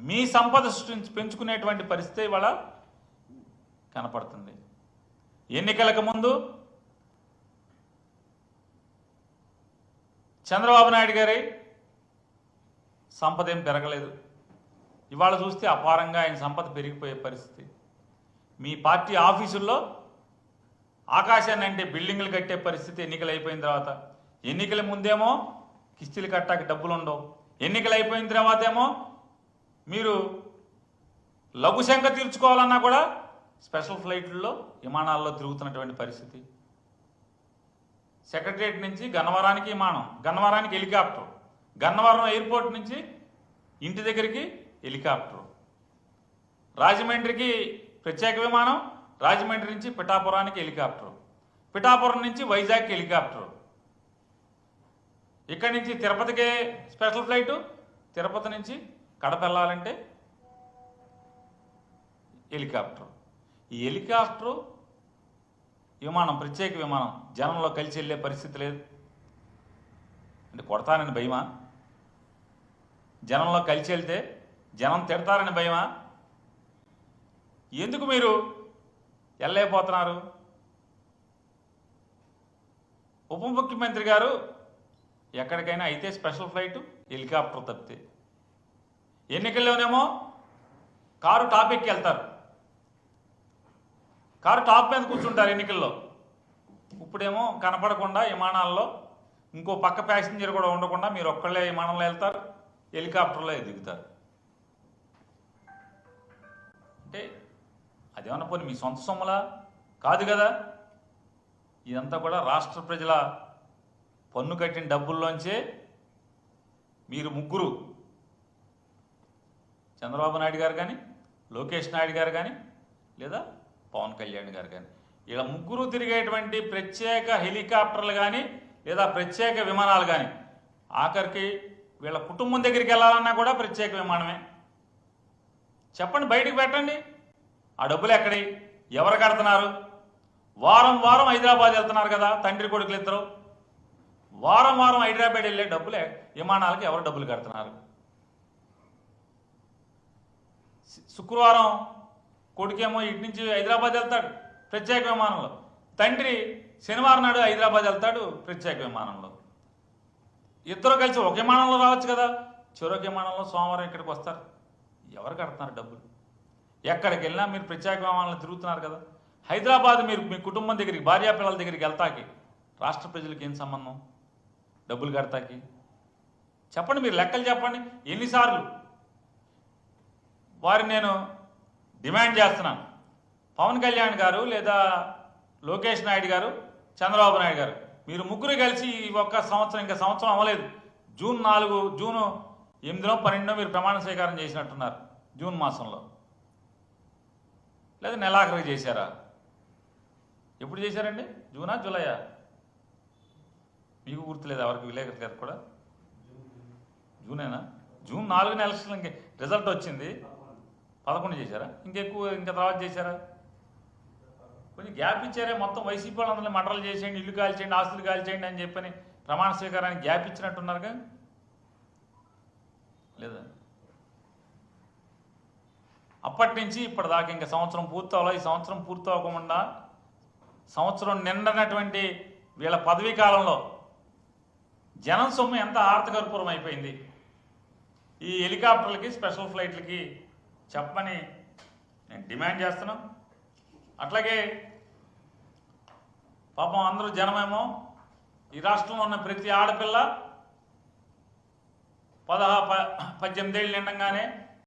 మీ సంపద సృష్టించి పెంచుకునేటువంటి పరిస్థితి ఇవాళ కనపడుతుంది. ఎన్నికలకు ముందు చంద్రబాబు నాయుడు గారి సంపద ఏం పెరగలేదు. ఇవాళ చూస్తే అపారంగా ఆయన సంపద పెరిగిపోయే పరిస్థితి. మీ పార్టీ ఆఫీసుల్లో ఆకాశాన్ని అంటే బిల్డింగులు కట్టే పరిస్థితి ఎన్నికలు అయిపోయిన తర్వాత. ఎన్నికల ముందేమో కిస్తీలు కట్టాక డబ్బులు ఉండవు, ఎన్నికలు అయిపోయిన తర్వాత ఏమో మీరు లఘుశంక తీర్చుకోవాలన్నా కూడా స్పెషల్ ఫ్లైట్లలో విమానాల్లో తిరుగుతున్నటువంటి పరిస్థితి. సెక్రటరియట్ నుంచి గన్నవరానికి విమానం, గన్నవరానికి హెలికాప్టర్, గన్నవరం ఎయిర్పోర్ట్ నుంచి ఇంటి దగ్గరికి హెలికాప్టర్, రాజమండ్రికి ప్రత్యేక విమానం, రాజమండ్రి నుంచి పిఠాపురానికి హెలికాప్టర్, పిఠాపురం నుంచి వైజాగ్కి హెలికాప్టర్, ఇక్కడి నుంచి తిరుపతికి స్పెషల్ ఫ్లైటు, తిరుపతి నుంచి కడప వెళ్ళాలంటే హెలికాప్టర్. ఈ హెలికాప్టరు విమానం, ప్రత్యేక విమానం జనంలో కలిసి వెళ్ళే పరిస్థితి లేదు. అంటే కొడతానని భయమా? జనంలో కలిసి వెళ్తే జనం తిడతారని భయమా? ఎందుకు మీరు వెళ్ళలేకపోతున్నారు? ఉప ముఖ్యమంత్రి గారు ఎక్కడికైనా అయితే స్పెషల్ ఫ్లైటు, హెలికాప్టర్ తప్పితే. ఎన్నికల్లోనేమో కారు టాప్ ఎక్కి వెళ్తారు, కారు టాప్ మీద కూర్చుంటారు ఎన్నికల్లో. ఇప్పుడేమో కనపడకుండా విమానాల్లో ఇంకో పక్క ప్యాసింజర్ కూడా ఉండకుండా మీరు ఒక్కళ్ళే విమానంలో వెళ్తారు, హెలికాప్టర్లో దిగుతారు. అంటే అదేమన్నా పోనీ మీ సొంత సొమ్ములా? కాదు కదా. ఇదంతా కూడా రాష్ట్ర ప్రజల పన్ను కట్టిన డబ్బుల్లోంచే మీరు ముగ్గురు, చంద్రబాబు నాయుడు గారు కానీ, లోకేష్ నాయుడు గారు కానీ, లేదా పవన్ కళ్యాణ్ గారు కానీ, ఇలా ముగ్గురు తిరిగేటువంటి ప్రత్యేక హెలికాప్టర్లు కానీ లేదా ప్రత్యేక విమానాలు కానీ, ఆఖరికి వీళ్ళ కుటుంబం దగ్గరికి వెళ్ళాలన్నా కూడా ప్రత్యేక విమానమే. చెప్పండి, బయటికి పెట్టండి. ఆ డబ్బులు ఎక్కడి, ఎవరు కడుతున్నారు? వారం వారం హైదరాబాద్ వెళ్తున్నారు కదా తండ్రి కొడుకులు ఇద్దరు. వారం వారం హైదరాబాద్ వెళ్ళే డబ్బులే విమానాలకు ఎవరు డబ్బులు కడుతున్నారు? శుక్రవారం కొడుకేమో ఇటు నుంచి హైదరాబాద్ వెళ్తాడు ప్రత్యేక విమానంలో, తండ్రి శనివారం నాడు హైదరాబాద్ వెళ్తాడు ప్రత్యేక విమానంలో. ఇద్దరు కలిసి ఒక విమానంలో రావచ్చు కదా, చెరొక విమానంలో సోమవారం ఇక్కడికి వస్తారు. ఎవరు కడుతున్నారు డబ్బులు? ఎక్కడికి వెళ్ళినా మీరు ప్రత్యేక విమానంలో తిరుగుతున్నారు కదా. హైదరాబాద్ మీరు మీ కుటుంబం దగ్గరికి, భార్యా పిల్లల దగ్గరికి వెళ్తాకి రాష్ట్ర ప్రజలకు ఏం సంబంధం? డబ్బులు కడతాకి చెప్పండి, మీరు లెక్కలు చెప్పండి. ఎన్నిసార్లు వారిని నేను డిమాండ్ చేస్తున్నాను. పవన్ కళ్యాణ్ గారు లేదా లోకేష్ నాయుడు గారు, చంద్రబాబు నాయుడు గారు, మీరు ముగ్గురు కలిసి ఒక్క సంవత్సరం, ఇంకా సంవత్సరం అవ్వలేదు, జూన్ 8 12 మీరు ప్రమాణ స్వీకారం చేసినట్టున్నారు. జూన్ మాసంలో లేదా నెలాఖరికి చేశారా? ఎప్పుడు చేశారండి? జూనా జూలైయా? మీకు గుర్తులేదు, ఎవరికి విలేకరు గారు కూడా? జూనేనా? జూన్ 4 ఎలక్షన్లకి రిజల్ట్ వచ్చింది, 11 చేశారా? ఇంకా తర్వాత చేశారా? కొంచెం గ్యాప్ ఇచ్చారే. మొత్తం వైసీపీ వాళ్ళందరినీ మటర్లు చేసేయండి, ఇల్లు కాల్చేయండి, ఆస్తులు కాల్చేయండి అని చెప్పని ప్రమాణ స్వీకారానికి గ్యాప్ ఇచ్చినట్టున్నారుగా, లేదా? అప్పటి నుంచి ఇప్పటిదాకా ఇంకా సంవత్సరం పూర్తవ్వాలి. ఈ సంవత్సరం పూర్తవకుండా సంవత్సరం నిండనటువంటి వీళ్ళ పదవీ కాలంలో జనం సొమ్ము ఎంత ఆర్థకర్పూరం అయిపోయింది. ఈ హెలికాప్టర్లకి, స్పెషల్ ఫ్లైట్లకి చెప్పమని నేను డిమాండ్ చేస్తున్నాం. అట్లాగే పాపం అందరూ జనమేమో ఈ రాష్ట్రంలో ఉన్న ప్రతి ఆడపిల్ల 18 ఏళ్ళు నిండంగానే